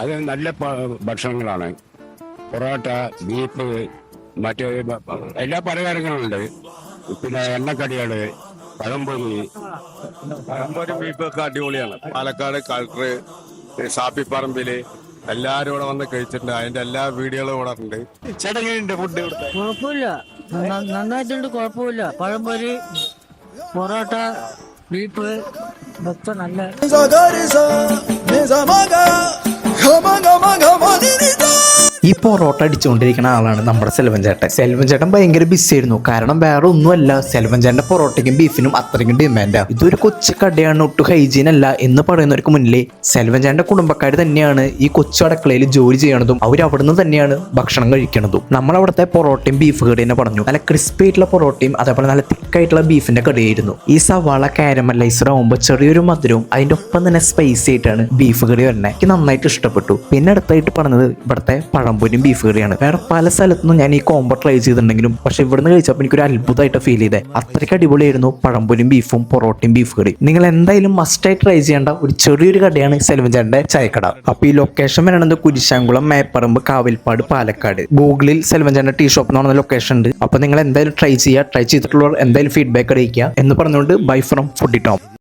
അത് നല്ല ഭക്ഷണങ്ങളാണ്. പൊറോട്ട, ബീഫ്, മറ്റേ എല്ലാ പലഹാരങ്ങളുണ്ട്. പിന്നെ എണ്ണക്കടികള്, പഴംപൊരി. പഴംപൊരി ബീഫൊക്കെ അടിപൊളിയാണ്. പാലക്കാട് കളക്ടർ ഷാപ്പിപ്പറമ്പില് എല്ലാരും ഇവിടെ വന്ന് കഴിച്ചിട്ടുണ്ട്. അതിന്റെ എല്ലാ വീഡിയോകളും ഇവിടെ ഉണ്ട്. ചേട്ടനുണ്ട് ഫുഡ് ഇവിടുത്തെ? കുഴപ്പമില്ല, നന്നായിട്ടുണ്ട്, കുഴപ്പമില്ല. പഴംപൊരി, പൊറോട്ട, ബീഫ് ഒക്കെ നല്ല. ഈ പൊറോട്ട അടിച്ചുകൊണ്ടിരിക്കുന്ന ആളാണ് നമ്മുടെ സെൽവൻ ചേട്ടൻ. സെൽവൻ ചേട്ടൻ ഭയങ്കര ബിസി ആയിരുന്നു. കാരണം വേറെ ഒന്നുമല്ല, സെൽവൻ ചേട്ടന്റെ പൊറോട്ടയ്ക്കും ബീഫിനും അത്രയ്ക്കും ഡിമാൻഡാണ്. ഇതൊരു കൊച്ചു കടയാണ്, ഒട്ടും ഹൈജീൻ അല്ല എന്ന് പറയുന്നവർക്ക് മുന്നിലേ സെൽവൻ ചേട്ടന്റെ കുടുംബക്കാർ തന്നെയാണ് ഈ കൊച്ചു അടക്കളയിൽ ജോലി ചെയ്യണതും അവർ അവിടുന്ന് തന്നെയാണ് ഭക്ഷണം കഴിക്കണതും. നമ്മൾ അവിടുത്തെ പൊറോട്ടയും ബീഫ് കടയെന്ന് പറഞ്ഞു. നല്ല ക്രിസ്പി ആയിട്ടുള്ള പൊറോട്ടയും അതേപോലെ നല്ല തിക്കായിട്ടുള്ള ബീഫിന്റെ കടയായിരുന്നു. ഈ സവാള കാരമലൈസർ ആകുമ്പോൾ ചെറിയൊരു മധുരവും അതിന്റെ ഒപ്പം തന്നെ സ്പൈസി ആയിട്ടാണ് ബീഫ് കറി വരുന്നത്. എനിക്ക് നന്നായിട്ട് ഇഷ്ടപ്പെട്ടു. പിന്നെ അടുത്തായിട്ട് പറഞ്ഞത് ഇവിടുത്തെ പഴംപൊരിയും ബീഫ് കറിയാണ്. വേറെ പല സ്ഥലത്തുനിന്നും ഞാൻ ഈ കോംബോ ട്രൈ ചെയ്തിട്ടുണ്ടെങ്കിലും പക്ഷെ ഇവിടുന്ന് കഴിച്ചപ്പോൾ എനിക്കൊരു അത്ഭുതമായിട്ട് ഫീൽ ചെയ്തേ. അത്രയ്ക്ക് അടിപൊളിയായിരുന്നു പഴംപൊരിയും ബീഫും പൊറോട്ടയും ബീഫ് കറി. നിങ്ങൾ എന്തായാലും മസ്റ്റായി ട്രൈ ചെയ്യേണ്ട ഒരു ചെറിയൊരു കടയാണ് സെൽവൻ ചേട്ടന്റെ ചായക്കട. അപ്പൊ ഈ ലൊക്കേഷൻ വരുന്നത് കുരിശാങ്കുളം, മേപ്പറമ്പ്, കാവിൽപ്പാട്, പാലക്കാട്. ഗൂഗിളിൽ സെൽവൻ ചേട്ടന്റെ ടീ ഷോപ്പ് എന്ന് പറഞ്ഞ ലൊക്കേഷൻ ഉണ്ട്. അപ്പൊ നിങ്ങൾ എന്തായാലും ട്രൈ ചെയ്യുക. ട്രൈ ചെയ്തിട്ടുള്ളവർ എന്തായാലും ഫീഡ്ബാക്ക് അറിയിക്കുക എന്ന് പറഞ്ഞുകൊണ്ട് ബൈ ഫ്രം ഫുഡി ടോം.